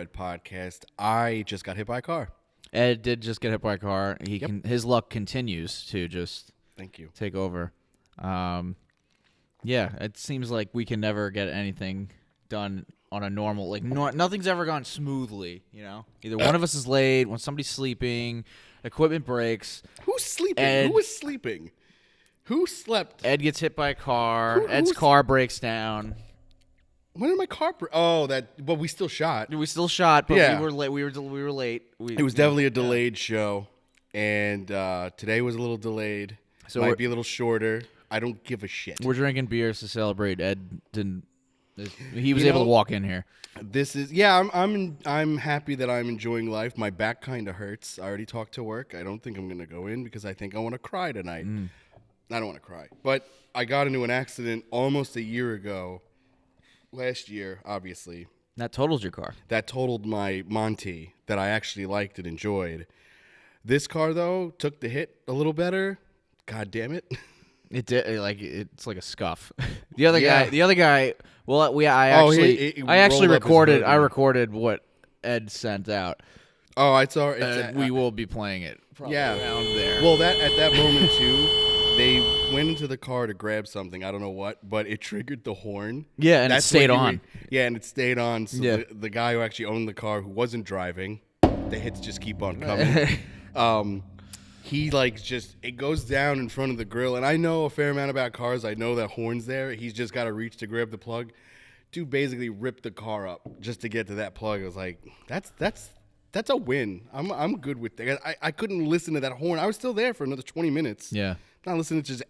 Ed podcast. I just got hit by a car. Ed did just get hit by a car. His luck continues to just Thank you. take over. Yeah, it seems like we can never get anything done on a normal, nothing's ever gone smoothly, you know? Either one of us is late, when somebody's sleeping, equipment breaks. Who's sleeping? Who was sleeping? Who slept? Ed gets hit by a car. Ed's car breaks down. When did my car but we still shot. We still shot, but Yeah. we were late. We were late. It was definitely a delayed show, and today was a little delayed. So might be a little shorter. I don't give a shit. We're drinking beers to celebrate. Ed didn't. He was able to walk in here. This is I'm happy that I'm enjoying life. My back kind of hurts. I already talked to work. I don't think I'm gonna go in because I think I want to cry tonight. I don't want to cry, but I got into an accident almost a year ago. Last year, obviously. That totals your car. That totaled my Monty that I actually liked and enjoyed. This car though took the hit a little better. God damn it! It did it's like a scuff. The other guy. Well, I actually recorded. I recorded what Ed sent out. Oh, I saw it. We will be playing it. Probably around there. Well, at that moment too. They went into the car to grab something. I don't know what, but it triggered the horn. Yeah, and it stayed on. And it stayed on. So yeah. the guy who actually owned the car, who wasn't driving, the hits just keep on coming. He it goes down in front of the grill. And I know a fair amount about cars. I know that horn's there. He's just got to reach to grab the plug. Dude basically ripped the car up just to get to that plug. I was like, that's a win. I'm good with that. I couldn't listen to that horn. I was still there for another 20 minutes. Yeah. Not listening to just.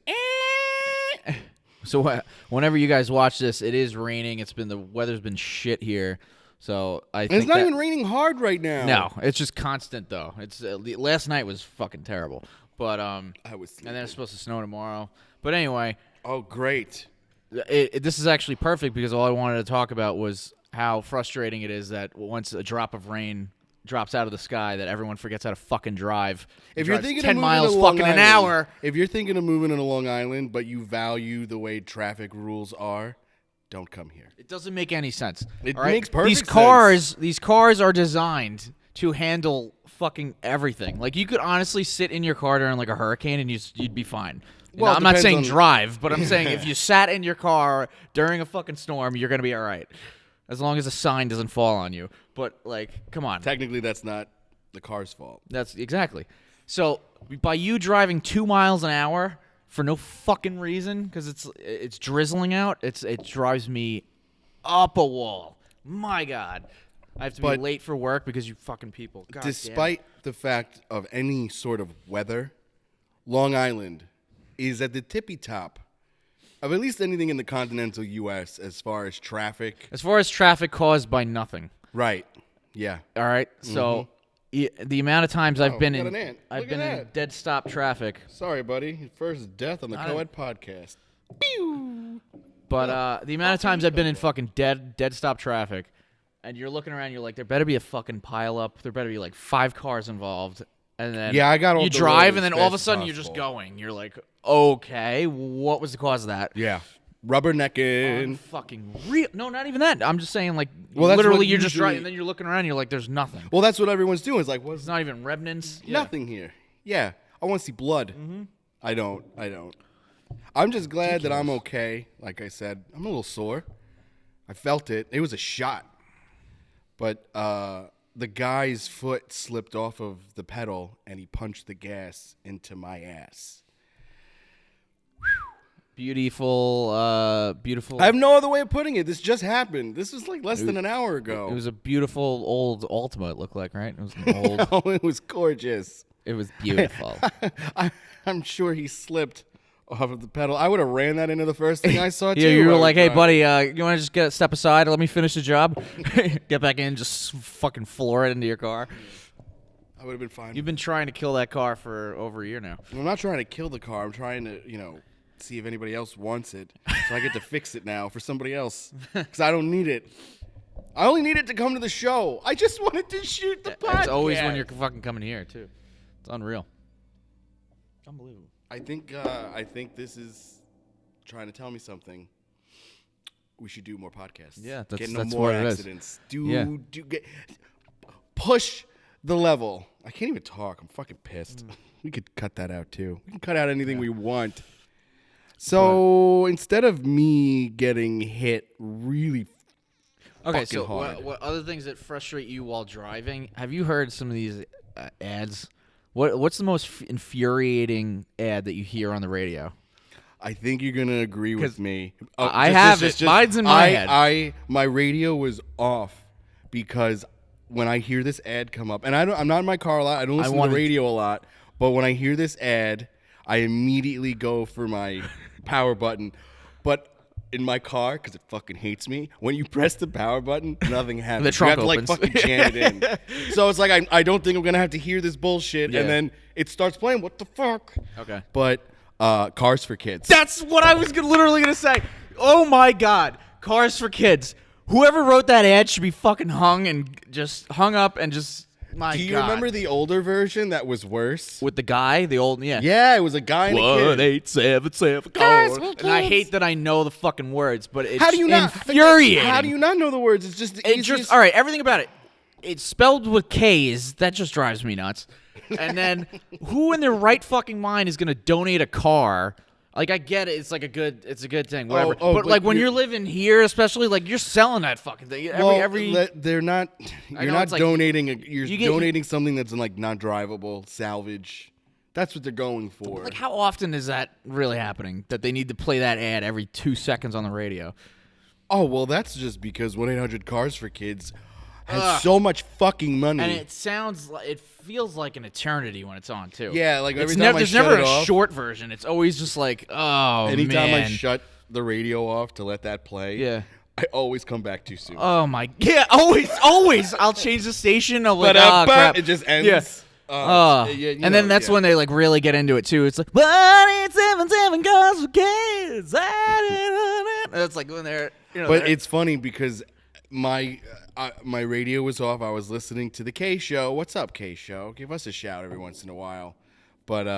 So whenever you guys watch this, it is raining. The weather's been shit here. So I think it's not even raining hard right now. No, it's just constant though. It's last night was fucking terrible. But I was sleeping. and then it's supposed to snow tomorrow. But anyway. Oh, great. This is actually perfect because all I wanted to talk about was how frustrating it is that once a drop of rain drops out of the sky that everyone forgets how to fucking drive. If you're thinking 10 of miles to fucking Long an Island, hour. If you're thinking of moving to Long Island, but you value the way traffic rules are, don't come here. It doesn't make any sense. It right? makes perfect sense. These cars are designed to handle fucking everything. Like you could honestly sit in your car during like a hurricane and you'd be fine. Well, I'm not saying drive, but I'm saying if you sat in your car during a fucking storm, you're going to be all right. As long as a sign doesn't fall on you. But like, come on. Technically, that's not the car's fault. That's exactly. So by you driving 2 miles an hour for no fucking reason, because it's drizzling out, it drives me up a wall. My God, I have to be late for work because you fucking people. God despite the fact of any sort of weather, Long Island is at the tippy top of at least anything in the continental U.S. as far as traffic. As far as traffic caused by nothing. Right. Yeah. All right. So. The amount of times I've been in dead stop traffic. Sorry, buddy. First death on the CoEd podcast. Pew! But the amount of times I've been in fucking dead stop traffic, and you're looking around, you're like, there better be a fucking pile up. There better be like 5 cars involved, and then I got all you drive, and then all of a sudden you're just going. You're like, okay, what was the cause of that? Yeah. Rubbernecking. Fucking real. No, not even that. I'm just saying, like, well, literally, you're just driving, and then you're looking around, and you're like, there's nothing. Well, that's what everyone's doing. It's like, what's It's not even remnants. Nothing here. Yeah. I want to see blood. Mm-hmm. I don't. I'm just glad that I'm okay. Like I said, I'm a little sore. I felt it. It was a shot. But the guy's foot slipped off of the pedal, and he punched the gas into my ass. Beautiful. I have no other way of putting it. This just happened. This was like less than an hour ago. It was a beautiful old Altima, it looked like, right? It was an old. Oh, it was gorgeous. It was beautiful. I'm sure he slipped off of the pedal. I would have ran that into the first thing I saw, too. Yeah, you were like, hey, buddy, you want to just step aside? Let me finish the job. Get back in, just fucking floor it into your car. I would have been fine. You've been trying to kill that car for over a year now. I'm not trying to kill the car. I'm trying to, see if anybody else wants it. So I get to fix it now for somebody else. Because I don't need it. I only need it to come to the show. I just wanted to shoot the podcast. It's always when you're fucking coming here, too. It's unreal. It's unbelievable. I think this is trying to tell me something. we should do more podcasts. Yeah, get no that's more what it is. accidents. Push the level. I can't even talk. I'm fucking pissed. We could cut that out too. We can cut out anything we want. So instead of me getting hit really fucking hard. What other things that frustrate you while driving? Have you heard some of these ads? What's the most infuriating ad that you hear on the radio? I think you're gonna agree with me. I have it. Mine's in my head. My radio was off because when I hear this ad come up, and I'm not in my car a lot. I don't listen to the radio a lot, but when I hear this ad, I immediately go for my power button. But in my car, because it fucking hates me, when you press the power button, nothing happens. The trunk you have opens. to like fucking jam it in. So it's like I don't think I'm gonna have to hear this bullshit, and then it starts playing. What the fuck? Okay. But Cars for Kids. That's what I was literally gonna say. Oh my god, Cars for Kids. Whoever wrote that ad should be fucking hung up and just. Do you remember the older version that was worse? With the guy, the old, Yeah, it was a guy and a kid. 1877 Cars for And I Kids. hate that I know the fucking words, but it's How do you not? infuriating. How do you not know the words? It's just the easiest. All right, everything about it. It's spelled with K's. That just drives me nuts. And then who in their right fucking mind is going to donate a car? Like, I get it. It's like a good thing, whatever. But like when you're living here, especially, like you're selling that fucking thing. They're not. You're not like, donating. You're donating something that's like not drivable, salvage. That's what they're going for. Like, how often is that really happening? That they need to play that ad every 2 seconds on the radio? Oh well, that's just because 1-800 Cars for Kids has so much fucking money, and it feels like an eternity when it's on too. Yeah, like every it's time there's I shut never it a off, short version. It's always just like, oh anytime man. I shut the radio off to let that play, Yeah. I always come back too soon. Oh my, yeah, always. I'll change the station. I'm like, oh crap. It just ends. Yeah. And then that's when they like really get into it too. It's like 1877 Cars for Kids. That's like when they're. But it's funny because my radio was off. I was listening to the K Show. What's up, K Show? Give us a shout every once in a while. But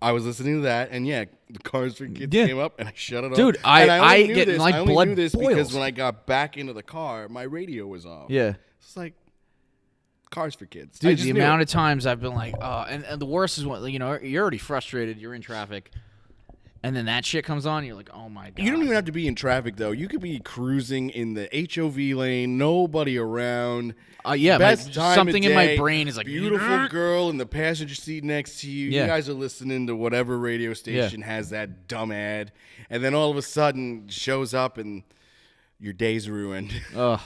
I was listening to that, and the Cars for Kids came up, and I shut it off. Dude, I get my blood knew this boils. because when I got back into the car, my radio was off. Yeah. It's like Cars for Kids. Dude, the amount of times I've been like, oh, and the worst is when you're already frustrated. You're in traffic. And then that shit comes on, you're like, oh my god. You don't even have to be in traffic though. You could be cruising in the HOV lane, nobody around. Best time something of in my day, brain is like, beautiful girl in the passenger seat next to you. Yeah. You guys are listening to whatever radio station has that dumb ad, and then all of a sudden shows up and your day's ruined. Ugh.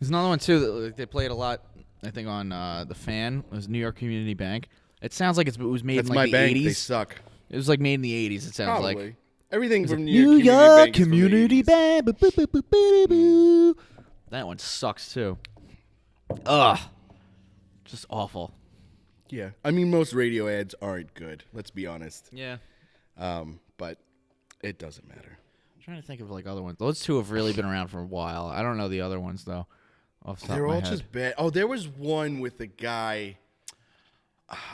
There's another one too that they played a lot. I think on the Fan. It was New York Community Bank. It sounds like it was made That's in like my the bank. 80s. They suck. It was like made in the 80s. It sounds Probably. like Everything from New York York Community Bank. Bank. is from the 80s. That one sucks too. Ugh. Just awful. Yeah. I mean, most radio ads aren't good. Let's be honest. Yeah. But it doesn't matter. I'm trying to think of like other ones. Those two have really been around for a while. I don't know the other ones though. Off the top They're of my all head. just bad. Oh, there was one with a guy.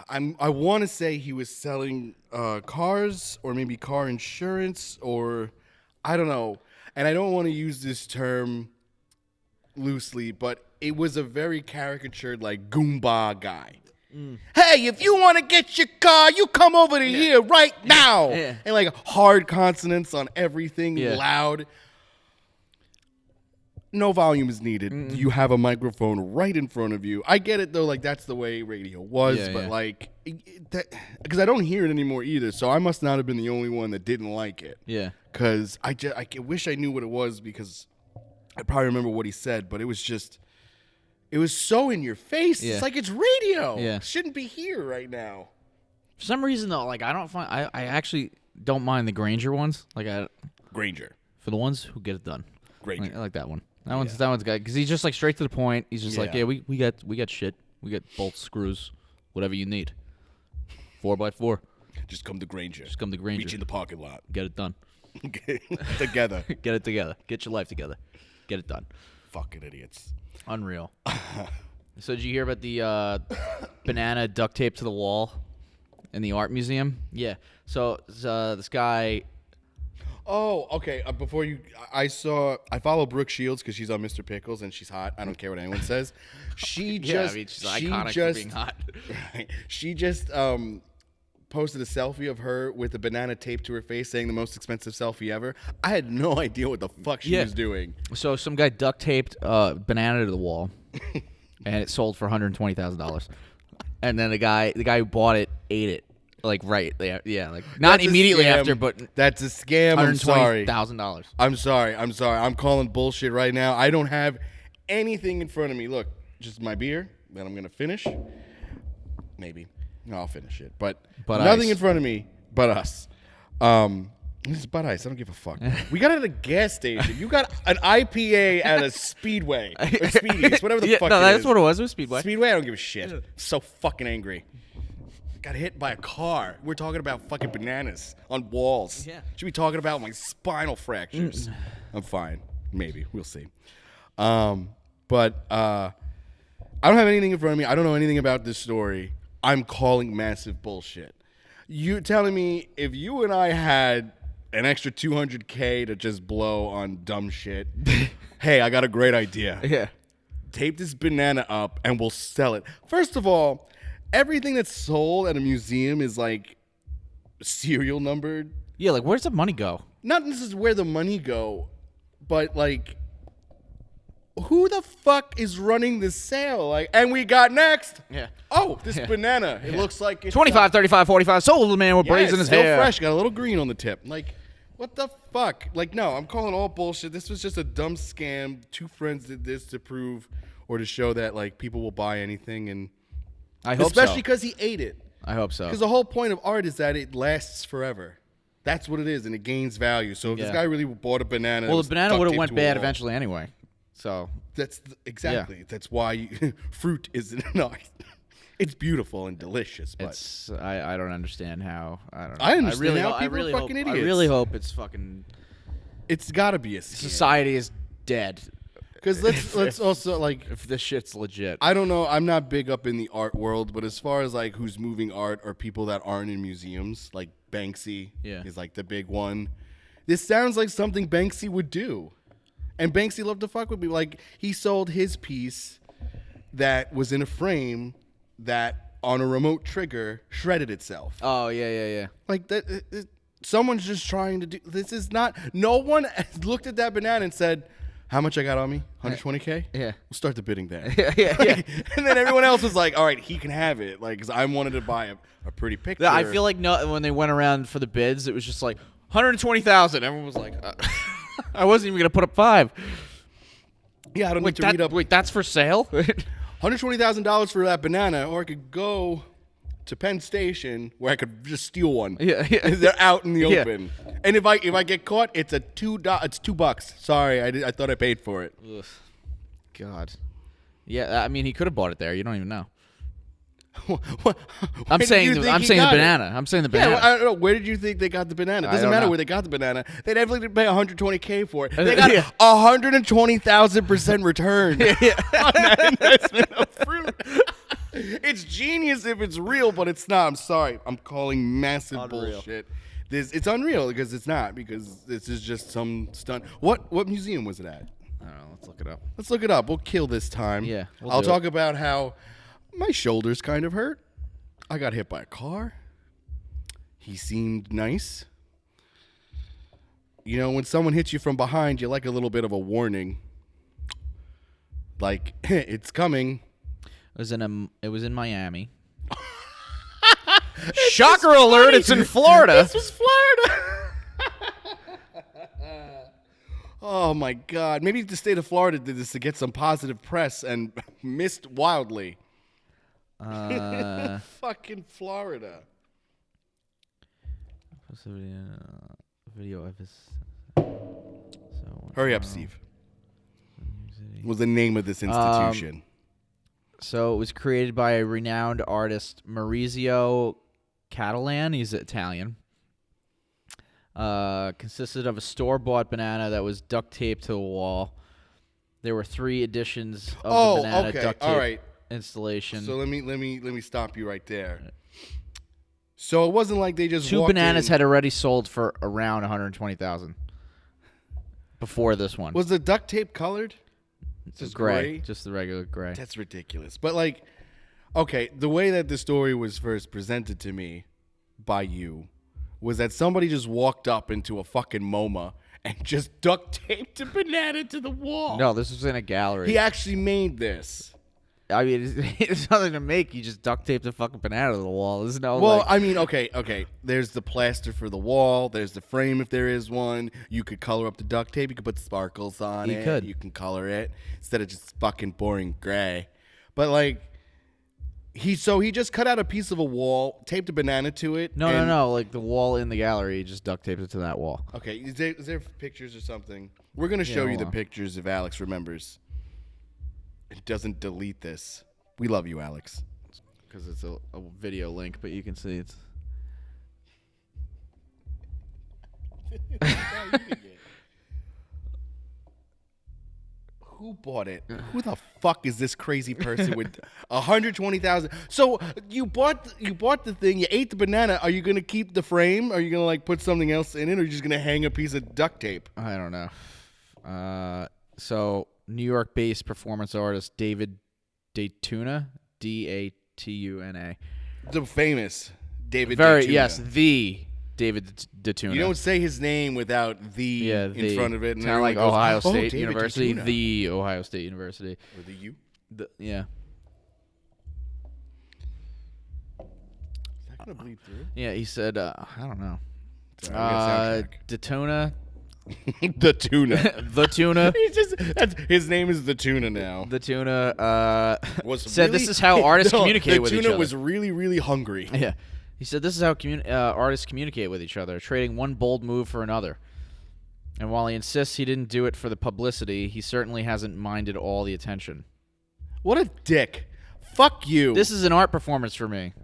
I want to say he was selling cars or maybe car insurance or I don't know. And I don't want to use this term loosely, but it was a very caricatured like Goomba guy. Hey, if you want to get your car, you come over to here right now. Yeah. And like hard consonants on everything, Yeah. loud. No volume is needed. You have a microphone right in front of you. I get it though, like that's the way radio was, Yeah, but yeah. like because I don't hear it anymore either. So I must not have been the only one that didn't like it. Yeah. Because I wish I knew what it was because I probably remember what he said, but it was so in your face. Yeah. It's like it's radio. Yeah. It shouldn't be here right now. For some reason though, like I actually don't mind the Granger ones. Like Granger. for the ones who get it done. Granger. I like that one. That one's good because he's just like straight to the point. He's just like, Yeah. yeah, we got shit. We got bolts, screws, whatever you need. 4x4. Just come to Granger. Just come to Granger. Reach in the parking lot. Get it done. Together. Get it together. Get your life together. Get it done. Fucking idiots. Unreal. So did you hear about the banana duct tape to the wall in the art museum? Yeah. So this guy. Oh, okay. Before you, I follow Brooke Shields because she's on Mr. Pickles and she's hot. I don't care what anyone says. She just, she's iconic for being hot. Right, she just posted a selfie of her with a banana taped to her face, saying the most expensive selfie ever. I had no idea what the fuck she was doing. So some guy duct taped banana to the wall, and it sold for $120,000. And then the guy who bought it ate it. Like like not immediately after, but that's a scam. I'm sorry. $120,000. I'm sorry. I'm calling bullshit right now. I don't have anything in front of me. Look, just my beer that I'm gonna finish. Maybe I'll finish it, but nothing ice. in front of me but us. This is Bud Ice. I don't give a fuck. We got it at a gas station. You got an IPA at a Speedway or Speedies, whatever the fuck. No, it that's is. what it was. It was Speedway. Speedway. I don't give a shit. I'm so fucking angry. Got hit by a car. We're talking about fucking bananas on walls. Yeah. Should be talking about my spinal fractures. I'm fine. Maybe. We'll see. But I don't have anything in front of me. I don't know anything about this story. I'm calling massive bullshit. You're telling me if you and I had an extra $200K to just blow on dumb shit, hey, I got a great idea. Yeah. Tape this banana up and we'll sell it. First of all, everything that's sold at a museum is like serial numbered. Yeah, like where's the money go? Not this is where the money go, but like who the fuck is running this sale? Like, and we got next. Yeah. Oh, this banana. It looks like it's 25, 35, 45. Sold the man with braids in his still hair. fresh. Got a little green on the tip. Like, what the fuck? Like, no, I'm calling all bullshit. This was just a dumb scam. Two friends did this to prove or to show that like people will buy anything, and I hope especially because he ate it. I hope so. Because the whole point of art is that it lasts forever. That's what it is, and it gains value. So if this guy really bought a banana, well, the banana would have went bad eventually anyway. So that's exactly. Yeah. That's why fruit isn't nice. It's beautiful and delicious, but it's I don't understand how. I don't know. I understand how people are fucking idiots. I really hope it's fucking. It's got to be a scam. Society is dead. Because let's also like if this shit's legit. I don't know. I'm not big up in the art world, but as far as like who's moving art or people that aren't in museums, like Banksy is like the big one. This sounds like something Banksy would do, and Banksy loved to fuck with me. Like he sold his piece that was in a frame that on a remote trigger shredded itself. Oh yeah. Like that. Someone's just trying to do. This is not. No one looked at that banana and said, how much I got on me? 120K? Yeah. We'll start the bidding there. Yeah. And then everyone else was like, all right, he can have it. Like, because I wanted to buy a pretty picture. I feel like when they went around for the bids, it was just like 120,000. Everyone was like, I wasn't even going to put up 5. Yeah, I don't need to read up. Wait, that's for sale? $120,000 for that banana, or I could go to Penn Station where I could just steal one. Yeah. They're out in the open. And if I get caught, it's $2. Sorry, I thought I paid for it. Ugh. God. Yeah, I mean he could have bought it there. You don't even know. I'm saying the banana. I'm saying the banana. Yeah, I don't know. Where did you think they got the banana? It doesn't matter where they got the banana. They definitely didn't pay $120K for it. They got 120,000% return on that investment of fruit. It's genius if it's real, but it's not. I'm sorry. I'm calling massive bullshit. It's unreal because it's not, because this is just some stunt. What museum was it at? I don't know. Let's look it up. Let's look it up. We'll kill this time. Yeah. I'll talk about how my shoulders kind of hurt. I got hit by a car. He seemed nice. You know, when someone hits you from behind, you like a little bit of a warning. Like, it's coming. It was in Miami. Shocker alert! It's in Florida. This was Florida. Oh my God! Maybe the state of Florida did this to get some positive press and missed wildly. Fucking Florida. Video of his. Hurry up, Steve. What was the name of this institution? So it was created by a renowned artist, Maurizio Cattelan. He's Italian. Consisted of a store-bought banana that was duct taped to the wall. There were 3 editions of the banana duct tape installation. So let me stop you right there. So it wasn't like they just Two walked bananas in. had already sold for around 120,000 before this one. Was the duct tape colored? It's just gray, just the regular gray. That's ridiculous. But like, okay, the way that the story was first presented to me by you was that somebody just walked up into a fucking MoMA and just duct taped a banana to the wall. No, this was in a gallery. He actually made this. I mean, it's nothing to make. You just duct tape the fucking banana to the wall. There's no. Well, like, I mean, okay. There's the plaster for the wall. There's the frame if there is one. You could color up the duct tape. You could put sparkles on it. You could. You can color it instead of just fucking boring gray. But like, he just cut out a piece of a wall, taped a banana to it. No. Like the wall in the gallery, you just duct taped it to that wall. Okay, is there pictures or something? We're gonna show you hold the on. pictures if Alex remembers. It doesn't delete this. We love you, Alex. Because it's a video link, but you can see it's. Who bought it? Who the fuck is this crazy person with 120,000? So you bought the thing. You ate the banana. Are you gonna keep the frame? Are you gonna like put something else in it, or are you just gonna hang a piece of duct tape? I don't know. So New York-based performance artist David Datuna, Datuna. The famous David. Very Datuna. yes, the David Datuna. You don't say his name without the in front of it. And kind of like everyone goes, Ohio "Oh, State David University, Datuna." the Ohio State University. Or the U. Yeah. Is that gonna bleed through? Yeah, he said, I don't know. Sorry, we got soundtrack. Datuna. The tuna. The Tuna. His name is the tuna now. The Tuna said really- this is how artists communicate with each The other. tuna was really, really hungry. Yeah. He said this is how artists communicate with each other, trading one bold move for another. And while he insists he didn't do it for the publicity, he certainly hasn't minded all the attention. What a dick. Fuck you. This is an art performance for me,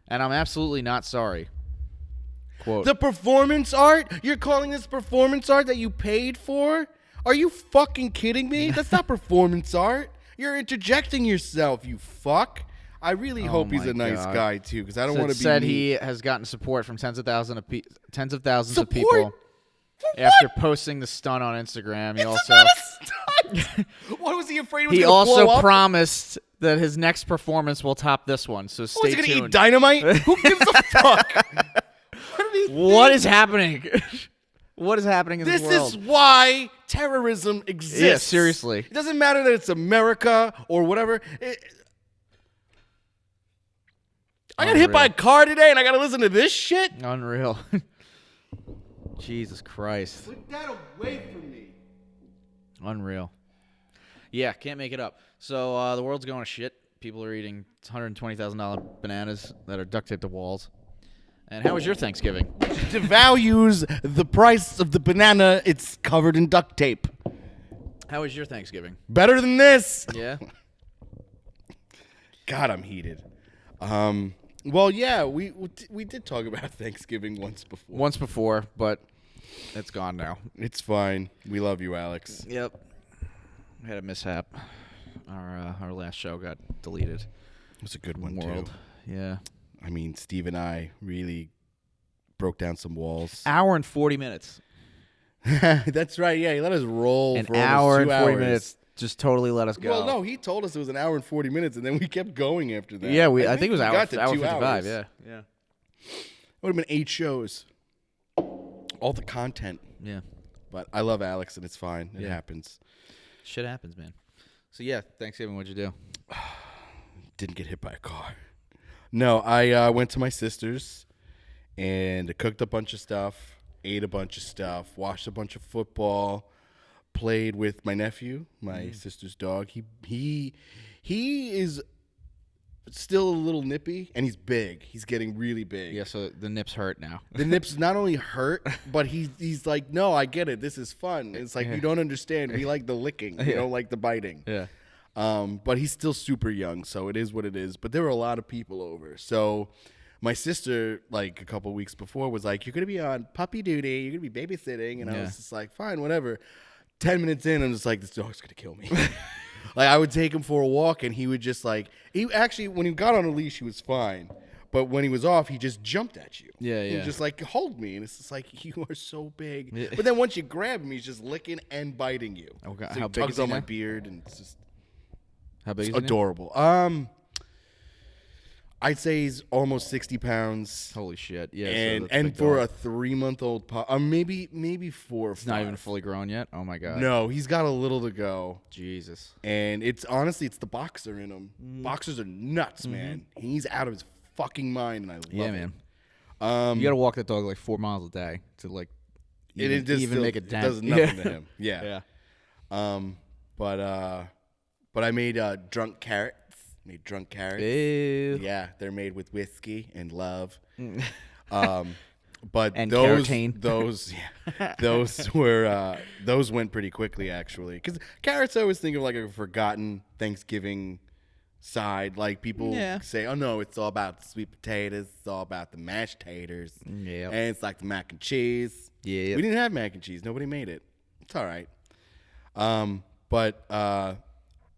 and I'm absolutely not sorry. Quote. The performance art? You're calling this performance art that you paid for? Are you fucking kidding me? That's not performance art. You're interjecting yourself, you fuck. I really hope he's my a nice God. guy too, because I don't So want it to be. said mean. he has gotten support from tens of thousands of Support? people For after what? posting the stunt on Instagram. He It's also not a stunt. What was he afraid it was he gonna also blow up? promised that his next performance will top this one. So Was stay he gonna tuned. eat dynamite? Who gives a fuck? What, do you What think? is happening? What is happening in This the world? is why terrorism exists. Yeah, seriously. It doesn't matter that it's America or whatever. I got hit by a car today and I got to listen to this shit? Unreal. Jesus Christ. Put that away from me. Unreal. Yeah, can't make it up. So the world's going to shit. People are eating $120,000 bananas that are duct taped to walls. And how was your Thanksgiving? Devalues the price of the banana. It's covered in duct tape. How was your Thanksgiving? Better than this. Yeah. God, I'm heated. Well, yeah, we did talk about Thanksgiving once before. Once before, but it's gone now. It's fine. We love you, Alex. Yep. We had a mishap. Our last show got deleted. It was a good one, World. too. Yeah. I mean, Steve and I really broke down some walls. Hour and 40 minutes. That's right. Yeah, he let us roll An for hour almost 2 and 40 hours. minutes. Just totally let us go. Well, no, he told us it was an hour and 40 minutes, and then we kept going after that. Yeah, I think it was we hour got to 2 55. hours. Yeah. It would have been 8 shows. All the content. Yeah. But I love Alex, and it's fine. It Yeah. happens. Shit happens, man. So, yeah, Thanksgiving, what'd you do? Didn't get hit by a car. No, I went to my sister's and cooked a bunch of stuff, ate a bunch of stuff, watched a bunch of football, played with my nephew, my sister's dog. He is still a little nippy, and he's big. He's getting really big. Yeah, so the nips hurt now. The nips not only hurt, but he's like, no, I get it. This is fun. It's like, you don't understand. We like the licking. We don't like the biting. Yeah. But he's still super young, so it is what it is. But there were a lot of people over. So my sister, like a couple weeks before, was like, you're going to be on puppy duty. You're going to be babysitting. And I was just like, fine, whatever. 10 minutes in, I'm just like, this dog's going to kill me. Like, I would take him for a walk, and he would just like, he actually, when he got on a leash, he was fine. But when he was off, he just jumped at you. Yeah, He yeah. was just like, hold me. And it's just like, you are so big. Yeah. But then once you grab him, he's just licking and biting you. Okay. So How he big tugs is he on my now? beard, and it's just How big is he now? adorable. I'd say he's almost 60 pounds. Holy shit! Yeah, And so that's big for dog. a 3-month-old pup, maybe 4 or 5. It's not even fully grown yet. Oh my god. No, he's got a little to go. Jesus. And it's honestly, it's the boxer in him. Boxers are nuts, man. He's out of his fucking mind, and I love Yeah, it. man. You gotta walk that dog like 4 miles a day to like even, just even still- make a dent. It does nothing to him. Yeah. Yeah. But I made drunk carrots. Made drunk carrots. Ew. Yeah, they're made with whiskey and love. But And those carotene. those went pretty quickly, actually, because carrots I always think of like a forgotten Thanksgiving side. Like people say, oh no, it's all about the sweet potatoes, it's all about the mashed taters, Yep. and it's like the mac and cheese. Yep. We didn't have mac and cheese, nobody made it. It's all right. But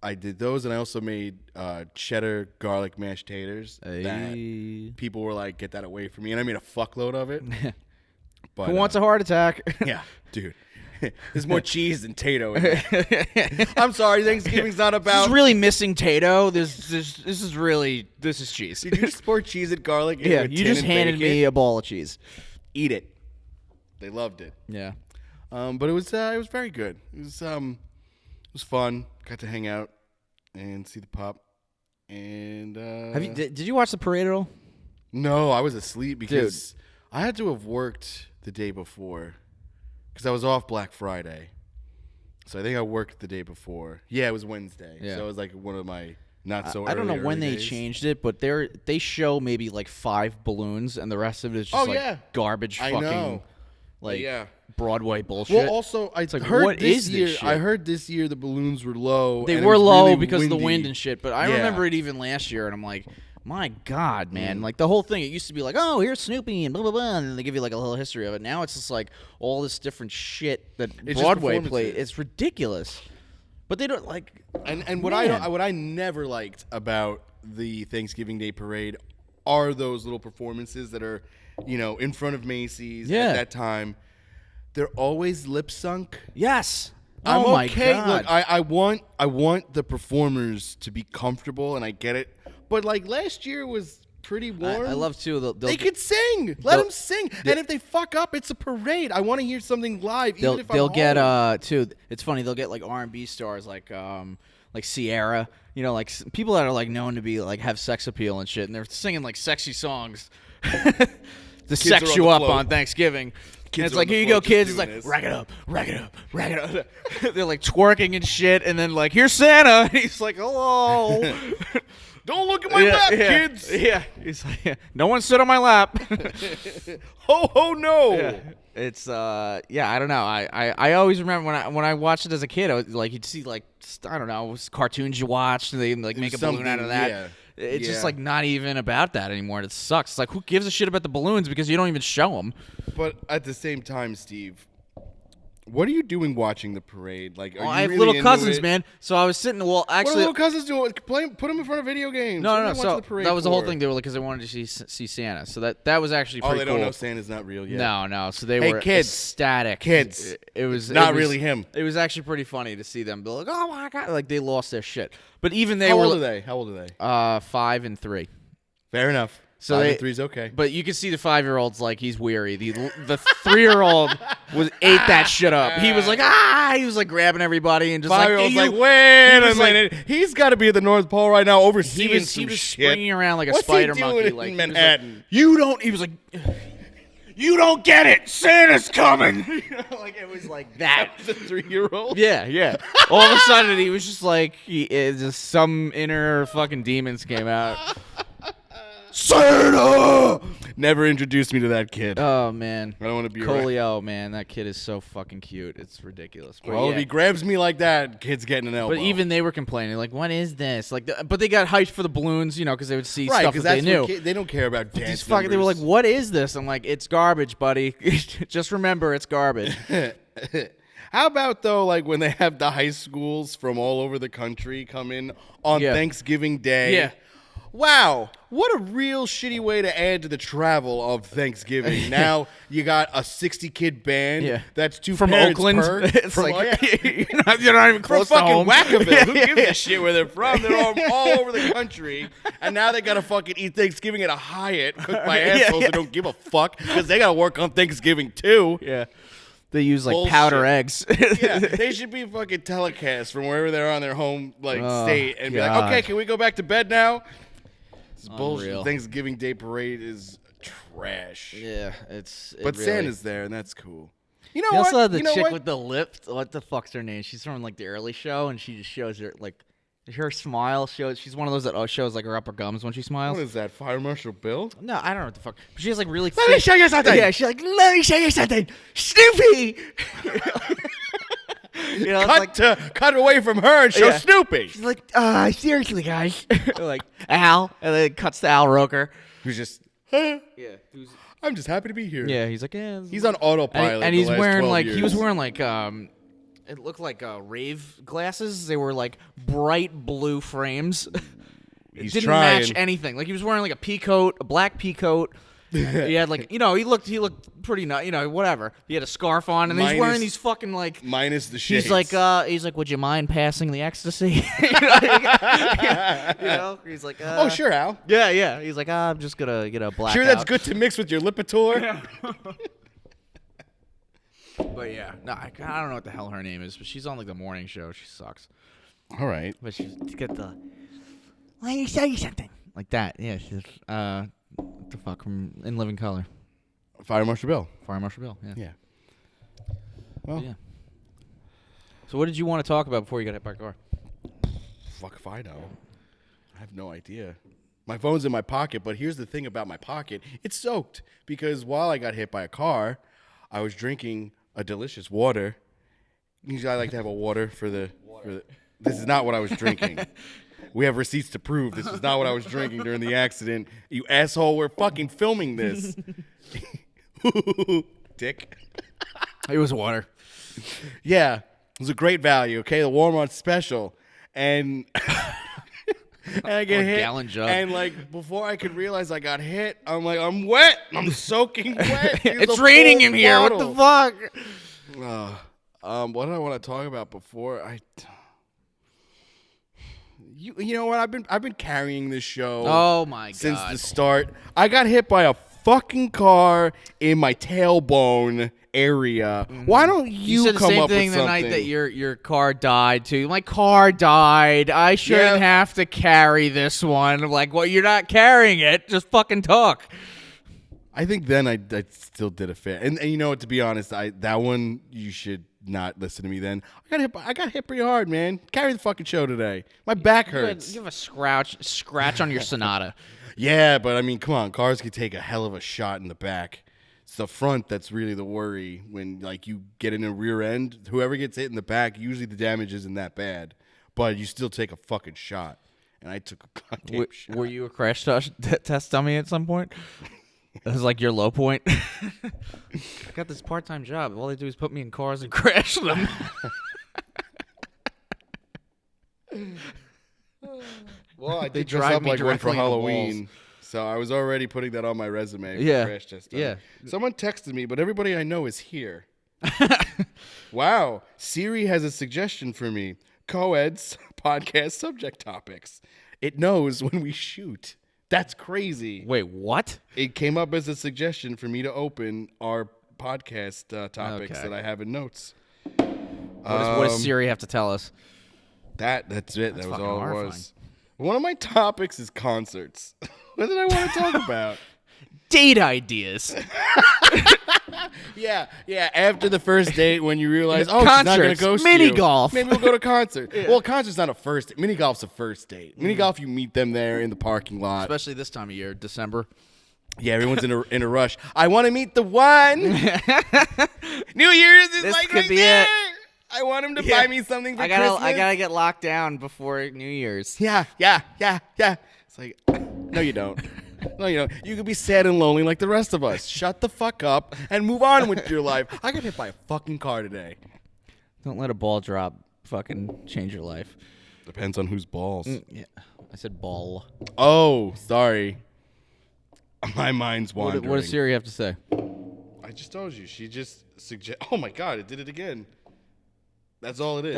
I did those, and I also made cheddar garlic mashed taters. Hey. That people were like, "Get that away from me!" And I made a fuckload of it. But, Who wants a heart attack? Yeah, dude. There's more cheese than Tato in there. I'm sorry, Thanksgiving's not This about. is really missing Tato. This is cheese. Did you just pour cheese and garlic? Into Yeah, a you tin just and handed bake me it? a ball of cheese. Eat it. They loved it. Yeah. But it was very good. It was fun. Got to hang out and see the pup. And Did you watch the parade at all? No, I was asleep because I had to have worked the day before because I was off Black Friday. So I think I worked the day before. Yeah, it was Wednesday. Yeah. So it was like one of my not so. I don't know early when they days. changed it, but they show maybe like 5 balloons, and the rest of it is just garbage. I Fucking know. like Yeah. Broadway bullshit. Well, also I like, heard what this is this year. shit? I heard this year the balloons were low. They and it were was low really because of the windy. wind and shit, but I Yeah. remember it even last year, and I'm like, my God, man. Like, the whole thing, it used to be like, oh, here's Snoopy and blah, blah, blah, and then they give you, like, a little history of it. Now it's just, like, all this different shit that It's just Broadway plays. performances. It's ridiculous. But they don't, like... And what I never liked about the Thanksgiving Day Parade are those little performances that are, in front of Macy's at that time. They're always lip sunk. Yes. I'm oh, my okay. God. Look, I want the performers to be comfortable, and I get it. But like last year was pretty warm. I love, too, they could sing. Let them sing. And if they fuck up, it's a parade. I want to hear something live, even if they'll I'm get home. too. It's funny. They'll get like R&B stars like Ciara. Like people that are like known to be like have sex appeal and shit, and they're singing like sexy songs to sex are on you the up float. on Thanksgiving. Kids And it's are like, on the here you go, float just kids. It's doing like, this. rack it up, rack it up, rack it up. They're like twerking and shit, and then like, here's Santa. And he's like, hello. Don't look at my lap, yeah, kids. Yeah. He's like, no one sit on my lap. Ho ho no. Yeah. It's I don't know. I always remember when I watched it as a kid, I was like, you'd see like, I don't know, cartoons you watched, and they like make a balloon out of that. Yeah. It's just like not even about that anymore, and it sucks. It's like, who gives a shit about the balloons because you don't even show them? But at the same time, Steve, what are you doing watching the parade? Like, are you I have really little into cousins, it? Man. So I was sitting. Well, What are actually, little cousins doing? Put them in front of video games. no. What are they watching So the parade that was the whole for? thing. They were like, because they wanted to see Santa. So that was actually Oh, pretty they cool. don't know Santa's not real yet. No. So they Hey, were kids. ecstatic. Kids. It was Not it was- really him. It was actually pretty funny to see them be like, oh my God, like they lost their shit. But even they How were old are they? How old are they? 5 and 3. Fair enough. So 5 they- and 3's okay. But you can see the 5-year-old's like he's weary. The 3-year-old ate that shit up. He was like He was like grabbing everybody and just 5-year-old's like, like, wait a was like- minute. He's got to be at the North Pole right now, he overseeing was some springing shit. around like a What's he spider doing monkey. in Like he was Manhattan? like, you don't. He was like, you don't get it. Santa's coming. Like it was like that. The 3-year-old. Yeah. All of a sudden, he was just like, just some inner fucking demons came out. Santa! Never introduced me to that kid. Oh man, I don't want to be around. Colio, man, that kid is so fucking cute. It's ridiculous. But Well, yeah. if he grabs me like that, kid's getting an elbow. But even they were complaining, like, what is this? Like, but they got hyped for the balloons, because they would see right, stuff because that they that's knew. what they don't care about These dance fucking, they were like, numbers. what is this? I'm like, it's garbage, buddy. Just remember, it's garbage. How about though, like when they have the high schools from all over the country come in on Yeah. Thanksgiving Day? Yeah. wow, what a real shitty way to add to the travel of Thanksgiving. Now you got a 60-kid band that's two from parents Oakland. per. It's from, like you're not even close from to fucking home. Wackerville. Who gives a shit where they're from? They're all over the country, and now they gotta fucking eat Thanksgiving at a Hyatt cooked by assholes who don't give a fuck because they gotta work on Thanksgiving too. Yeah. They use like Bullshit. powder eggs. Yeah, they should be fucking telecast from wherever they're on their home state and be like, God. okay, can we go back to bed now? This bullshit. Unreal. Thanksgiving Day parade is trash. Yeah, But really, Santa's there, and that's cool. You know You what? also have the You know chick what? with the lip. What the fuck's her name? She's from like the early show, and she just shows her smile shows. She's one of those that shows like her upper gums when she smiles. What is that, Fire Marshal Bill? No, I don't know what the fuck. But she has like really. Let me show you something. Yeah, she's like, let me show you something, Snoopy. You know, it's like, cut away from her and show Yeah. Snoopy. she's like, seriously, guys. Like Al, and then it cuts to Al Roker. Who's just, huh? Yeah, I'm just happy to be here. yeah. He's like, yeah. He's on autopilot. and the he's last wearing 12 like years. he was wearing like it looked like rave glasses. They were like bright blue frames. It He's didn't trying. match anything. Like he was wearing like a pea coat, a black pea coat. He had like he looked pretty nice, whatever. He had a scarf on, and he's wearing Minus- these fucking like. Minus the shades. He's like, would you mind passing the ecstasy? He's like, oh, sure, Al. yeah. He's like, I'm just gonna get a black. Sure, that's good to mix with your Lipitor. But yeah, no, I don't know what the hell her name is, but she's on like the morning show. She sucks. All right. But she's get the. Let me show you something like that. Yeah, she's what the fuck from In Living Color. Fire Marshal Bill. Fire Marshal Bill. Yeah. Yeah. Well, Yeah. So what did you want to talk about before you got hit by a car? fuck if I know. I have no idea. My phone's in my pocket, but here's the thing about my pocket. It's soaked because while I got hit by a car, I was drinking a delicious water. Usually I like to have a water for the this is not what I was drinking. We have receipts to prove this is not what I was drinking during the accident. You asshole, we're fucking filming this. Dick. It was water. Yeah, it was a great value, okay? The Walmart special. And and I get A hit. gallon jug. And like before I could realize I got hit, I'm like, I'm wet. I'm soaking wet. Here's It's a raining full in here. What the bottle. fuck? What did I want to talk about before? You know what? I've been carrying this show. Oh my god. Since the start. I got hit by a fucking car in my tailbone area. Why don't you said the come same up thing with the something? night that your car died too. My car died. I shouldn't have to carry this one. I'm like, well, you're not carrying it. Just fucking talk. I think then I still did a fit. And you know what? To be honest, that one you should not listen to me. Then I got hit pretty hard, man. Carry the fucking show today. My back hurts. You have a scratch on your Sonata. Yeah, but I mean, come on. Cars can take a hell of a shot in the back. It's the front that's really the worry. When like you get in a rear end, whoever gets hit in the back, usually the damage isn't that bad, but you still take a fucking shot. And I took a goddamn shot. Were you a crash test dummy at some point? It was like your low point. I got this part-time job. All they do is put me in cars and crash them. Well, I They did dress drive up me like one for directly into Halloween, so I was already putting that on my resume for Yeah. crash test. Yeah. Someone texted me, but everybody I know is here. Wow. Siri has a suggestion for me. CoEd's podcast subject topics. It knows when we shoot. That's crazy. Wait, what? It came up as a suggestion for me to open our podcast topics Okay. that I have in notes. What does Siri have to tell us? That's it. That's That was fucking all it horrifying. was. One of my topics is concerts. What did I want to talk about? Date ideas. Yeah. After the first date, when you realize, oh, she's not going Concerts, to ghost mini you. golf. Maybe we'll go to concert. Well, concert's not a first date. Mini golf's a first date. Mini golf, you meet them there in the parking lot. Especially this time of year, December. Yeah, everyone's in a rush. I want to meet the one. New Year's is This like could right be there. it. I want him to buy me something for I Christmas. gotta get locked down before New Year's. Yeah. It's like, no, you don't. No, you don't. You could be sad and lonely like the rest of us. Shut the fuck up and move on with your life. I got hit by a fucking car today. Don't let a ball drop fucking change your life. Depends on whose balls. Yeah, I said ball. Oh, sorry. My mind's wandering. What does Siri have to say? I just told you. She just Oh my God! It did it again. That's all it is.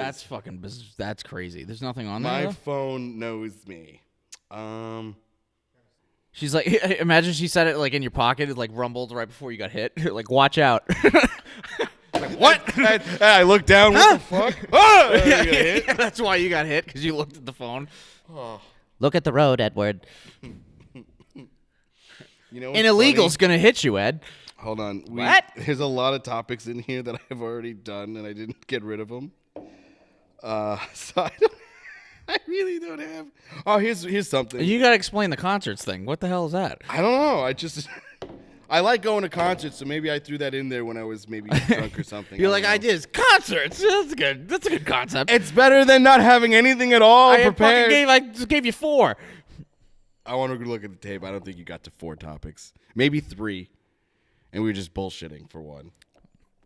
That's crazy. There's nothing on My there. My phone knows me. She's like, imagine she said it like in your pocket. It like rumbled right before you got hit. Like, watch out. Like, what? I looked down. What the fuck? Oh, Yeah, that's why you got hit, because you looked at the phone. Oh. Look at the road, Edward. You know, An illegal's gonna hit you, Ed. Hold on. What? There's a lot of topics in here that I've already done, and I didn't get rid of them. So I really don't have. Oh, here's something. You gotta explain the concerts thing. What the hell is that? I don't know. I like going to concerts, so maybe I threw that in there when I was maybe drunk or something. You're like, I did concerts. That's good. That's a good concept. It's better than not having anything at all prepared. I just gave you 4. I want to look at the tape. I don't think you got to 4 topics. Maybe 3. And we were just bullshitting for 1.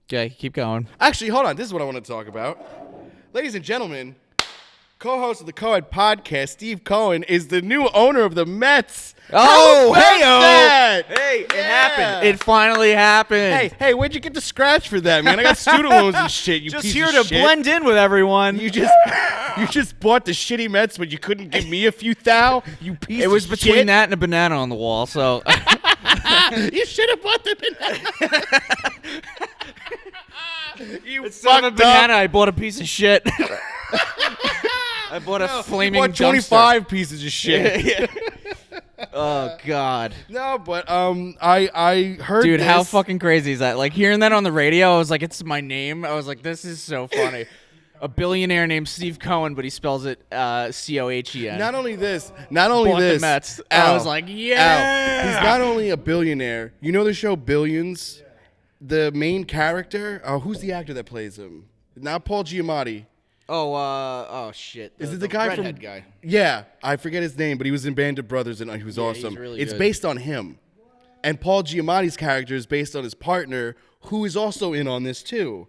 Okay, keep going. Actually, hold on. This is what I want to talk about. Ladies and gentlemen, co-host of the CoEd podcast, Steve Cohen, is the new owner of the Mets. Oh, hey, that? Hey, Yeah. it happened. It finally happened. Hey, where'd you get the scratch for that, man? I got student loans and shit, you just piece here of to shit. blend in with everyone. You just bought the shitty Mets, but you couldn't give me a few thou, you piece It was of between shit. that and a banana on the wall, so. You should have bought the banana. You Instead of a fucked banana, up. I bought a piece of shit. I bought a flaming You bought 25 pieces of shit. Yeah. Oh, God. No, but I heard Dude, this. how fucking crazy is that? Like, hearing that on the radio, I was like, it's my name. I was like, this is so funny. A billionaire named Steve Cohen, but he spells it C-O-H-E-N. Not only this. Bought the Mets. I was like, yeah. He's not only a billionaire. You know the show Billions? The main character? Oh, who's the actor that plays him? Not Paul Giamatti. Oh, shit. Is it the guy from redhead guy? Yeah, I forget his name, but he was in Band of Brothers and he was awesome. he's really it's good. based on him. And Paul Giamatti's character is based on his partner, who is also in on this too.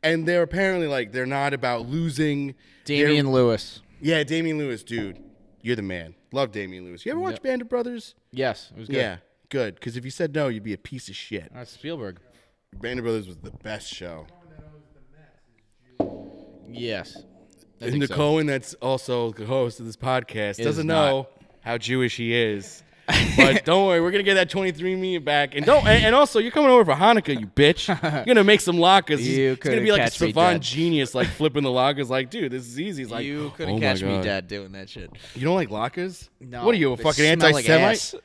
And they're apparently like, they're not about losing. Damian Lewis. Yeah, Damian Lewis, dude. You're the man. Love Damian Lewis. You ever watch Band of Brothers? Yes, it was good. Yeah, good. Because if you said no, you'd be a piece of shit. That's Spielberg. Band of Brothers was the best show. Yes. And the Cohen that's also the host of this podcast Is doesn't not. know how Jewish he is. But don't worry, we're gonna get that 23andMe back. And and also you're coming over for Hanukkah, you bitch. You're gonna make some latkes. He's gonna be like a catch me savant dead. genius, like flipping the latkes. Like, dude, this is easy. He's like, You couldn't oh my catch me God. dead doing that shit. You don't like latkes? No. What are you, a they fucking smell like anti-Semite? ass.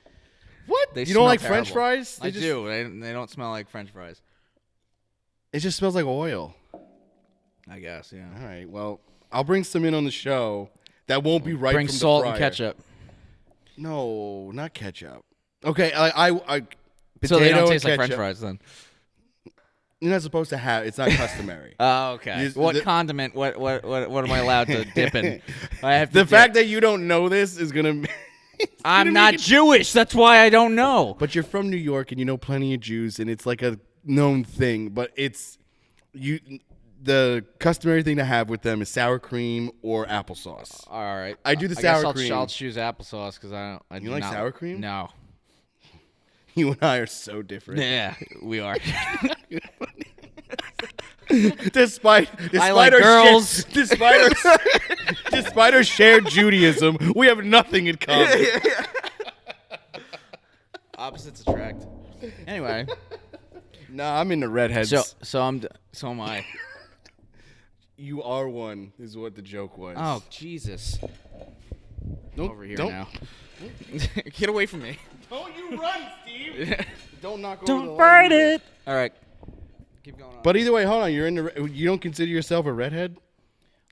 What? They You don't smell like terrible. French fries? I do. They don't smell like French fries. It just smells like oil. I guess, yeah. All right. Well, I'll bring some in on the show. That won't be right Bring from salt the and fryer. ketchup. No, not ketchup. Okay, I So they don't potato taste like and French ketchup. fries then. You're not supposed to have. It's not customary. Oh, okay. What condiment? What am I allowed to dip in? I have to The fact that you don't know this is gonna. I'm not Jewish. That's why I don't know. But you're from New York and you know plenty of Jews, and it's like a known thing. But it's you. The customary thing to have with them is sour cream or applesauce. All right. I do the I sour guess cream. I'll choose applesauce because I don't. You like sour cream? No. You and I are so different. Yeah, we are. Despite I like our girls. despite our shared Judaism, we have nothing in common. Opposites attract. Anyway, Nah, I'm into redheads. so am I. You are one, is what the joke was. Oh Jesus! Don't, Over here don't, now. Get away from me! Don't you run, Steve! Don't knock over the Don't line fight here. it. All right, keep going on. But either way, hold on. You don't consider yourself a redhead?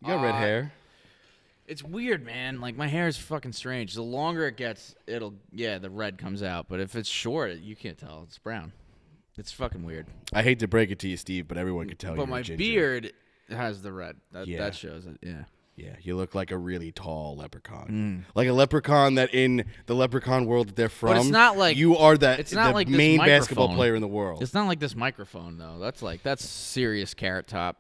You got red hair. It's weird, man. Like my hair is fucking strange. The longer it gets, the red comes out. But if it's short, you can't tell. It's brown. It's fucking weird. I hate to break it to you, Steve, but everyone can tell you. But my beard has the red. That shows it. Yeah. Yeah, you look like a really tall leprechaun. Like a leprechaun that in the leprechaun world that they're from. But it's not like you are the like this main microphone. basketball player in the world. It's not like this microphone though. That's serious carrot top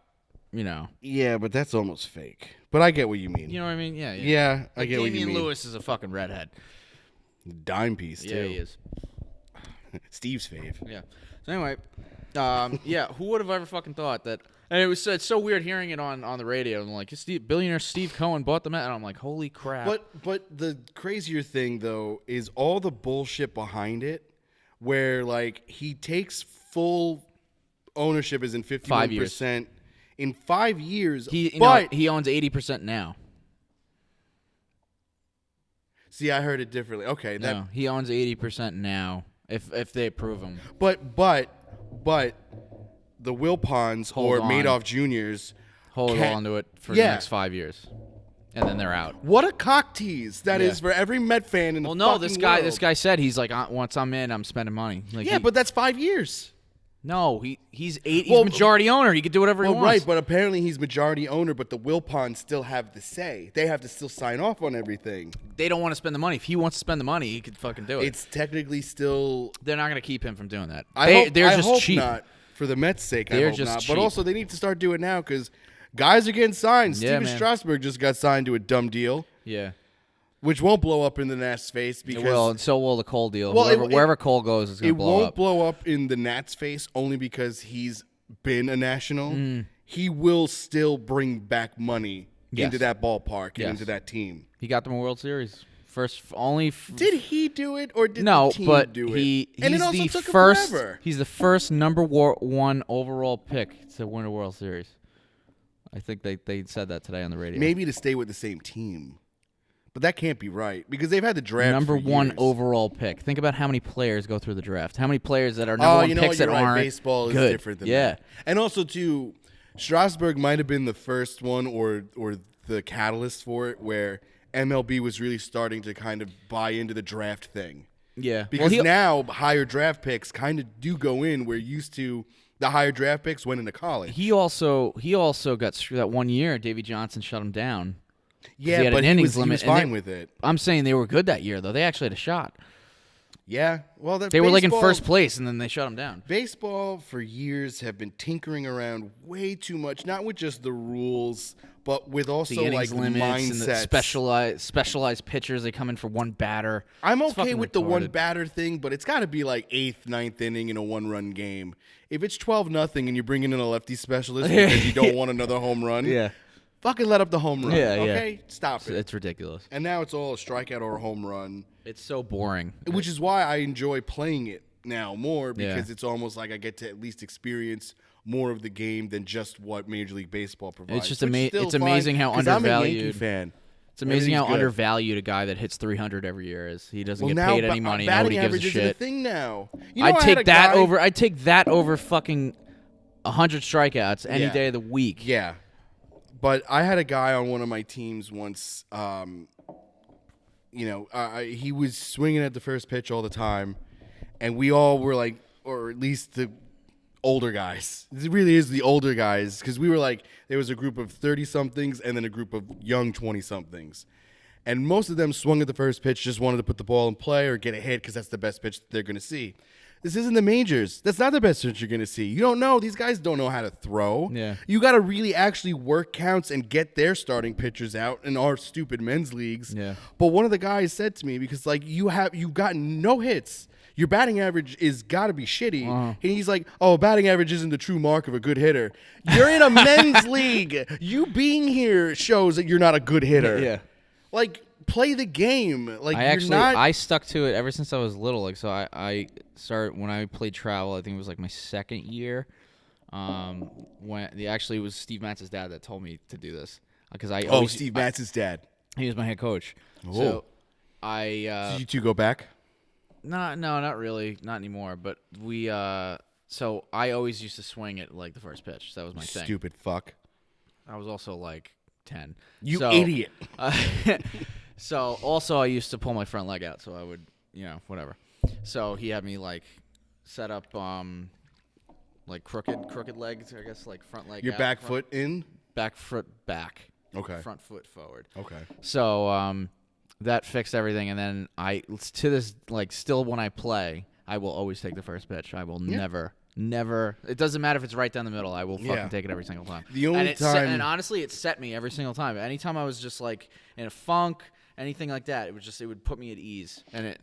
Yeah, but that's almost fake. But I get what you mean. You know what I mean? Yeah. Yeah, I get what you mean. Damian Lewis is a fucking redhead. Dime piece, too. Yeah, he is. Steve's fave. Yeah. So anyway, yeah, who would have ever fucking thought that? And it's so weird hearing it on the radio. And like, billionaire Steve Cohen bought the Met, and I'm like, holy crap. But the crazier thing though is all the bullshit behind it, where like he takes full ownership, as in 51%. In 5 years, he owns 80% now. See, I heard it differently. Okay, No, he owns 80% now. If they approve him. But the Wilpons or Madoff Juniors hold on to it for the next 5 years, and then they're out. What a cock tease that is for every Met fan in the fucking world. This guy said he's like, once I'm in, I'm spending money. Like, but that's 5 years. No, he's majority owner. He could do whatever he wants. Right, but apparently he's majority owner, but the Wilpons still have the say. They have to still sign off on everything. They don't want to spend the money. If he wants to spend the money, he could fucking do it. It's technically still... They're not going to keep him from doing that. I they're just hope cheap. Not. For the Mets' sake, They're I hope just not. cheap. But also, they need to start doing it now because guys are getting signed. Yeah, Steven Strasburg just got signed to a dumb deal. Yeah. Which won't blow up in the Nats' face because It will, and so will the Cole deal. Well, wherever Cole goes, it's going to blow up. It won't blow up in the Nats' face only because he's been a national. He will still bring back money into that ballpark and into that team. He got them a World Series. Did he do it or did no, the team but do it? And it also took him first. forever. He's the first number 1 overall pick to win a World Series. I think they said that today on the radio. Maybe to stay with the same team. But that can't be right because they've had the draft number for 1 years. overall pick. Think about how many players go through the draft. How many players that are number 1 picks that aren't baseball is good. different than that. And also too, Strasburg might have been the first one or the catalyst for it where MLB was really starting to kind of buy into the draft thing. Yeah. Because now higher draft picks kind of do go in where used to the higher draft picks went into college. He also got screwed that 1 year. Davey Johnson shut him down. Yeah, but he was fine with it. I'm saying they were good that year, though. They actually had a shot. Yeah. Well, they were like in first place, and then they shut him down. Baseball for years have been tinkering around way too much, not with just the rules, but with also the like limits and mindsets. The specialized pitchers. They come in for one batter. I'm okay with the one batter thing, but it's got to be like 8th, 9th inning in a 1-run game. If it's 12-0 and you're bringing in a lefty specialist because you don't want another home run, fucking let up the home run. Okay, stop it. It's ridiculous. And now it's all a strikeout or a home run. It's so boring. Which is why I enjoy playing it now more because it's almost like I get to at least experience more of the game than just what Major League Baseball provides. It's just it's amazing how undervalued. I'm a Yankee fan. It's amazing how undervalued a guy that hits 300 every year is. He doesn't get paid any money. Nobody gives a shit. Is a thing now. I'd take that over fucking 100 strikeouts any day of the week. Yeah. But I had a guy on one of my teams once, he was swinging at the first pitch all the time, and we all were like, or at least the older guys. It really is the older guys, because we were like, there was a group of 30-somethings and then a group of young 20-somethings. And most of them swung at the first pitch, just wanted to put the ball in play or get a hit because that's the best pitch that they're going to see. This isn't the majors. That's not the best pitch you're going to see. You don't know. These guys don't know how to throw. Yeah. You got to really actually work counts and get their starting pitchers out in our stupid men's leagues. Yeah. But one of the guys said to me, because like you've gotten no hits. Your batting average is got to be shitty. And he's like, oh, batting average isn't the true mark of a good hitter. You're in a men's league. You being here shows that you're not a good hitter. Yeah. Like, play the game. Like, I stuck to it ever since I was little. Like, so I started when I played travel. I think it was like my second year. It was Steve Matz's dad that told me to do this because Steve Matz's dad. He was my head coach. Oh. So did you two go back? No, not really, not anymore. But we. So I always used to swing at like the first pitch. That was my thing. Stupid fuck. I was also like 10. You idiot. So also I used to pull my front leg out, so I would, whatever. So he had me like set up like crooked legs, I guess, like front leg. Your back foot in? Back foot back. Okay. Front foot forward. Okay. So that fixed everything, and then to this, like, still when I play, I will always take the first pitch. I will never Never. It doesn't matter if it's right down the middle. I will fucking take it every single time. The only time, and honestly, it set me every single time. Anytime I was just like in a funk, anything like that, it would put me at ease. And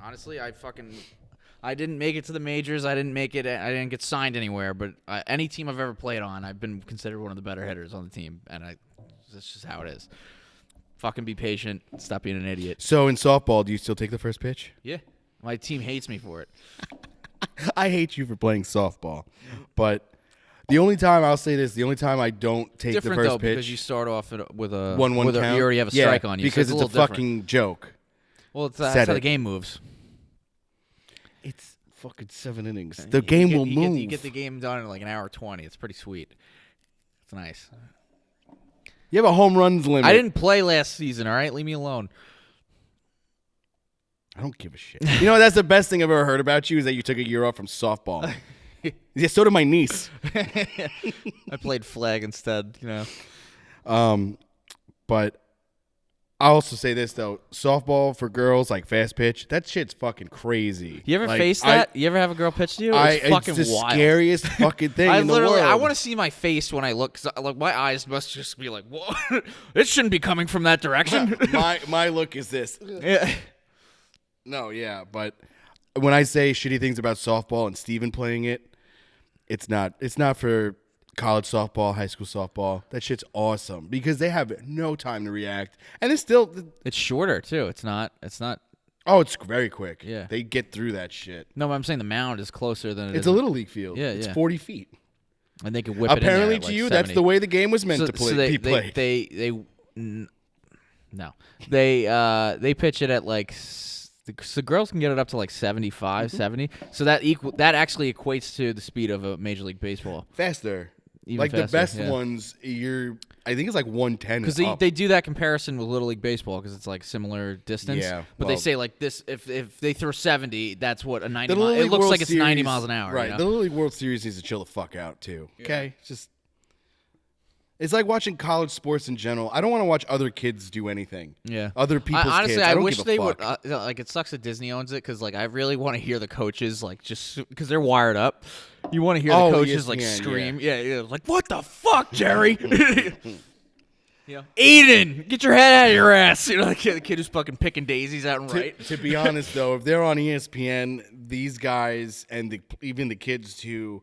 honestly, I didn't make it to the majors. I didn't get signed anywhere. But any team I've ever played on, I've been considered one of the better hitters on the team, and that's just how it is. Fucking be patient. Stop being an idiot. So in softball, do you still take the first pitch? Yeah. My team hates me for it. I hate you for playing softball, but the only time I don't take the first though, pitch because you start off with a 1-1 count. You already have a strike on you, because so it's a fucking joke. Well, that's how the game moves. It's fucking 7 innings. The game will move. You get the game done in like an hour 20. It's pretty sweet. It's nice. You have a home runs limit. I didn't play last season. All right, leave me alone. I don't give a shit. You know, that's the best thing I've ever heard about you is that you took a year off from softball. Yeah, so did my niece. I played flag instead, you know. But I'll also say this, though. Softball for girls, like fast pitch, that shit's fucking crazy. You ever face that? You ever have a girl pitch to you? It's fucking the wild. Scariest fucking thing in the world. I want to see my face when I look. Cause like my eyes must just be like, whoa. It shouldn't be coming from that direction. my look is this. Yeah. No, yeah, but when I say shitty things about softball and Steven playing it, it's not for college softball, high school softball. That shit's awesome because they have no time to react, and it's shorter too. It's not. Oh, it's very quick. Yeah, they get through that shit. No, but I'm saying the mound is closer than it is. It's a little league field. Yeah, it's 40 feet. And they can whip Apparently it in there to you, 70. that's the way the game was meant to be played. They pitch it at like. So girls can get it up to like 75, 70. So that actually equates to the speed of a Major League Baseball. Faster. Even like faster, the best ones, I think it's like 110. Because they do that comparison with Little League Baseball because it's like similar distance. Yeah. But they say like this, if they throw 70, that's what a 90 mile. It looks World like it's Series, 90 miles an hour. Right. You know? The Little League World Series needs to chill the fuck out too. Okay. It's like watching college sports in general. I don't want to watch other kids do anything. Yeah. Other people's honestly, kids. I don't wish give a they fuck. would. Like, it sucks that Disney owns it because, like, I really want to hear the coaches, like, just because they're wired up. You want to hear the coaches, like, scream. Yeah. Like, what the fuck, Jerry? You know, Aiden, get your head out of your ass. You know, the kid who's fucking picking daisies out and right. To be honest, though, if they're on ESPN, these guys and even the kids too.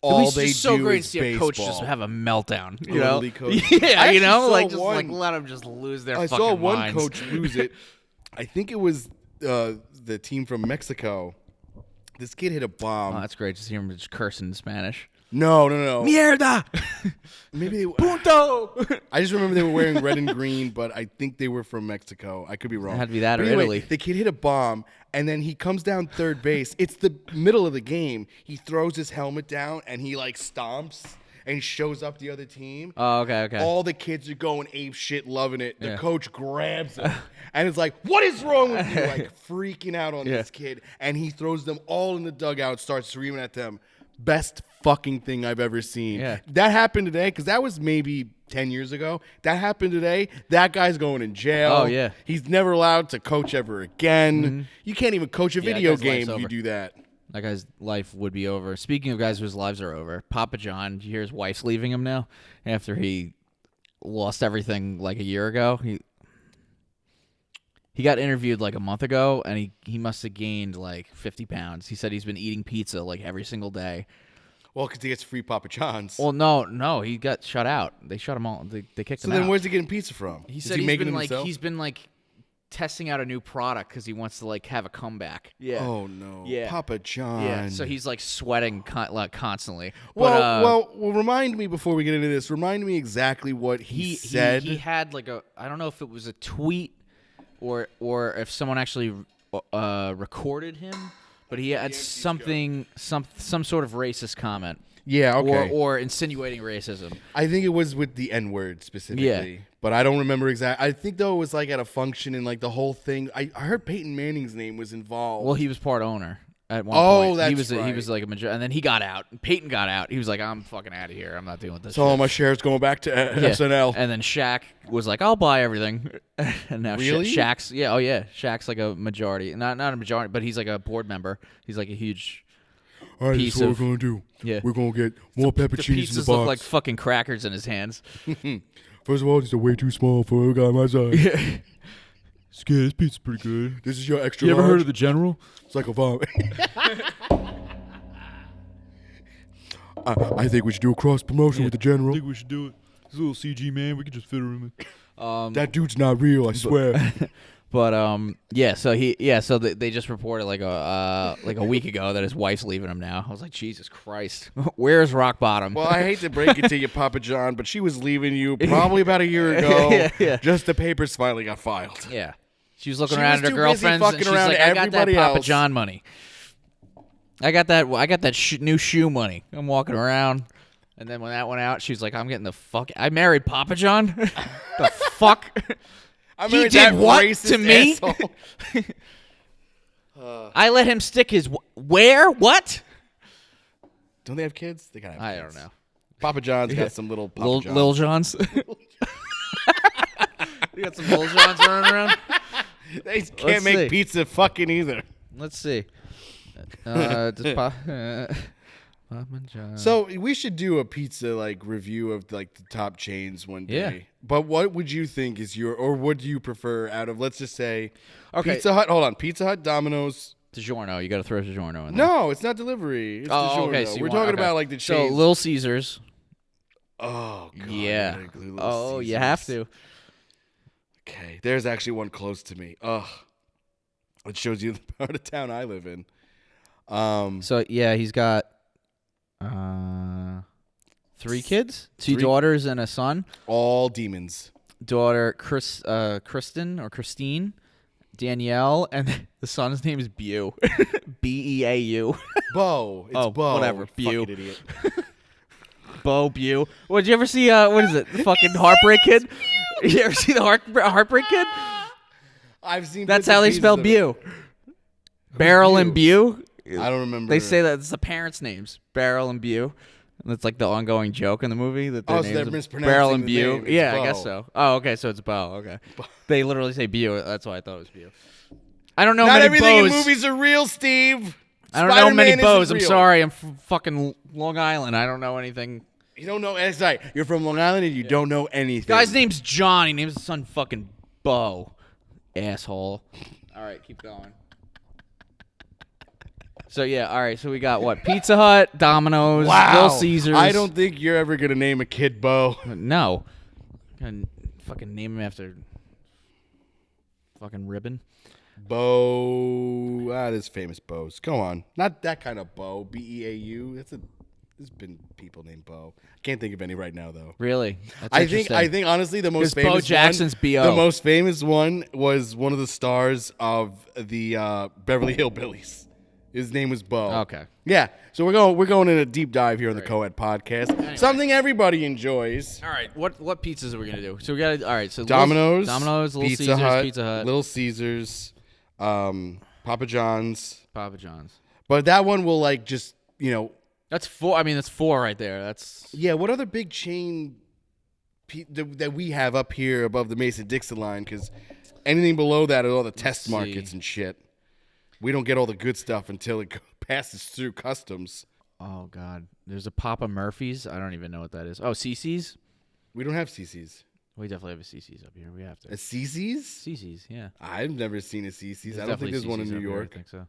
All they so do great is to see a coach just have a meltdown. You know, yeah, you know, like just like let them just lose their. I fucking saw one minds. coach lose it. I think it was the team from Mexico. This kid hit a bomb. Oh, that's great. Just hear him just cursing in Spanish. No. Mierda. Maybe they Punto. I just remember they were wearing red and green, but I think they were from Mexico. I could be wrong. It had to be that but or anyway, Italy. The kid hit a bomb, and then he comes down third base. It's the middle of the game. He throws his helmet down, and he like stomps and shows up the other team. Oh, okay. All the kids are going ape shit, loving it. The coach grabs him, and it's like, "What is wrong with you?" Like freaking out on this kid, and he throws them all in the dugout, starts screaming at them. Best fucking thing I've ever seen. Yeah. That happened today because that was maybe 10 years ago. That happened today. That guy's going in jail. Oh, yeah. He's never allowed to coach ever again. Mm-hmm. You can't even coach a video game if you over. do that. That guy's life would be over. Speaking of guys whose lives are over, Papa John, did you hear his wife's leaving him now after he lost everything like a year ago? He got interviewed like a month ago, and he must have gained like 50 pounds. He said he's been eating pizza like every single day. Well, because he gets free Papa John's. Well, no, he got shut out. They shut him all. They kicked him out. So then where's he getting pizza from? He said he's been like testing out a new product because he wants to like have a comeback. Yeah. Oh no. Yeah. Papa John. Yeah. So he's like sweating constantly. Well, remind me before we get into this. Remind me exactly what he said. He had like I don't know if it was a tweet or if someone actually recorded him, but he had some sort of racist comment. Yeah, okay. Or insinuating racism. I think it was with the N-word specifically. Yeah. But I don't remember exactly. I think, though, it was like at a function and like the whole thing. I heard Peyton Manning's name was involved. Well, he was part owner at one point. That's right. He was like a majority. And then he got out. Peyton got out. He was like, I'm fucking out of here. I'm not dealing with this So shit. all my shares going back to SNL. And then Shaq was like, I'll buy everything. And now really? Shaq's like a majority. Not a majority, but he's like a board member. He's like a huge... All right, this piece is what of. we're gonna do. Yeah. We're gonna get more The pepperoncinis in the pizzas box. look like fucking crackers in his hands. First of all, these are way too small for a guy my size. Yeah. This pizza's pretty good. This is your extra You ever large? heard of the General? It's like a vomit. I think we should do a cross promotion with the I general. think we should do it. This little CG man, we can just fit her in. That dude's not real, I swear. But so they just reported like a week ago that his wife's leaving him now. I was like, Jesus Christ, where's rock bottom? Well, I hate to break it to you, Papa John, but she was leaving you probably about a year ago. Yeah. Just the papers finally got filed. Yeah, she was looking She around was at her too busy girlfriends, fucking and she's around like, I got that everybody Papa else. John money. I got that new shoe money. I'm walking around. And then when that went out, she was like, I'm getting the fuck. I married Papa John? The fuck? I He married did that what racist to me? asshole. I let him stick his where? What? Don't they have kids? They gotta have I kids. don't know. Papa John's got some little Papa Johns. Lil Johns. You got some Lil Johns running around? They can't Let's make see. pizza fucking either. Let's see. Papa John. So we should do a pizza like review of like the top chains one day. Yeah. But what would you think is or what do you prefer out of, let's just say, Okay. Pizza Hut? Hold on, Pizza Hut, Domino's. DiGiorno. You got to throw DiGiorno in there. No, it's not delivery. It's DiGiorno. okay. So you We're want- talking okay. about like the So chains. Little Caesars. Oh God. Yeah. I gotta include Little Oh, you Caesars. have to. Okay, there's actually one close to me. Ugh. It shows you the part of town I live in. So yeah, he's got 3 kids, 2 Three- daughters and a son. All demons. Daughter Kristen or Christine, Danielle, and the son's name is Beau. Beau. Bo. It's Oh, Bo. whatever. You Beau. fucking idiot. Beau. Well, did you ever see what is it? The fucking Heartbreak Kid? You ever see the Heartbreak Kid? I've seen. That's bits and how they pieces spell of it. Beau. Beryl and Beau. I don't remember. They say that it's the parents' names, Beryl and Beau. And that's like the ongoing joke in the movie that their Oh, so names they're are mispronouncing Beryl and the Beau. name. It's Yeah, I Beau. guess so. Oh, okay, so it's Beau. Okay, they literally say Beau. That's why I thought it was Beau. I don't know Not many everything Beaus. in movies are real, Steve. I don't know many Spider-Man Beaus. isn't I'm real. sorry. I'm from fucking Long Island. I don't know anything. You don't know. That's right. You're from Long Island and you don't know anything. Guy's name's John. He names his son fucking Beau. Asshole. All right, keep going. So yeah, all right. So we got what? Pizza Hut, Domino's, Wow. Little Caesars. I don't think you're ever gonna name a kid Bo. No. Gonna fucking name him after fucking ribbon. Bo. There's famous Bows. Go on. Not that kind of Bo. Beau. There's been people named Bo. I can't think of any right now though. Really? That's I interesting. think honestly the most 'Cause Bo famous Jackson's one, B.O.. the most famous one was one of the stars of the Beverly Hillbillies. His name was Bo. Okay. Yeah. So we're going in a deep dive here on the CoEd podcast. Something everybody enjoys. All right. What pizzas are we gonna do? So we got all right. So Domino's, Little Pizza Caesars, Hut, Pizza Hut, Little Caesars, Papa John's. Papa John's. But that one will That's 4. I mean, that's 4 right there. That's yeah. What other big chain that we have up here above the Mason-Dixon line? Because anything below that are all the test see. markets and shit. We don't get all the good stuff until it passes through customs. oh god. There's a Papa Murphy's. I don't even know what that is. Oh, CC's. We don't have CC's. We definitely have a CC's up here. We have to. A CC's? CC's. Yeah. I've never seen a CC's. I don't definitely think there's one in CC's New up here, York. I think so.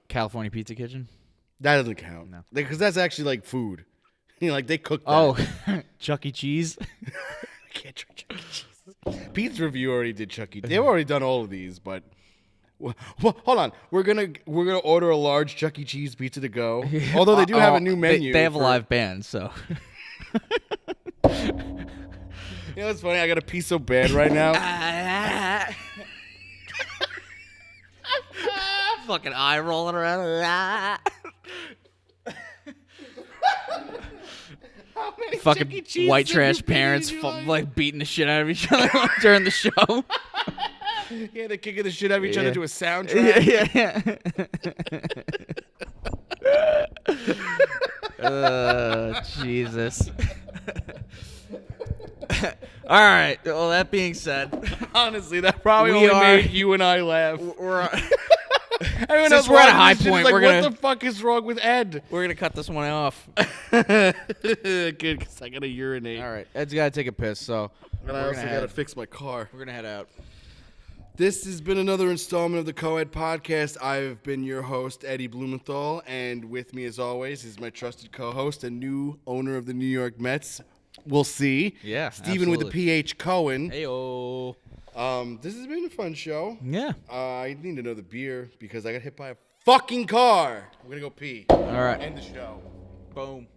California Pizza Kitchen. That doesn't count. No. Because that's actually like food. Like they cook that. Oh, Chuck E. Cheese. I can't try Chuck E. Cheese. Pete's Review already did Chuck E. They've already done all of these, but well, hold on. We're gonna order a large Chuck E. Cheese pizza to go. Although they do have a new menu. They have a live band, so. You know what's funny? I got a piece so bad right now. Fucking eye rolling around. How many Chuck E. Fucking Cheeses white have trash you been in parents your life? like beating the shit out of each other during the show. Yeah, they're kicking the shit out of each other to a soundtrack. Yeah. Jesus. All right. Well, that being said, Honestly, that probably We only are- made you and I laugh. we're Everyone Since else we're at a watching high this shit is point, like, we're what gonna- the fuck is wrong with Ed? We're gonna cut this one off. Good, because I gotta urinate. All right, Ed's gotta take a piss, so And I also gotta fix my car. we're gonna head out. This has been another installment of the CoEd podcast. I've been your host, Eddie Blumenthal, and with me, as always, is my trusted co-host and new owner of the New York Mets. We'll see. Yeah, Steven with the PH Cohen. Heyo. This has been a fun show. Yeah. I need another beer because I got hit by a fucking car. I'm gonna go pee. All right. End the show. Boom.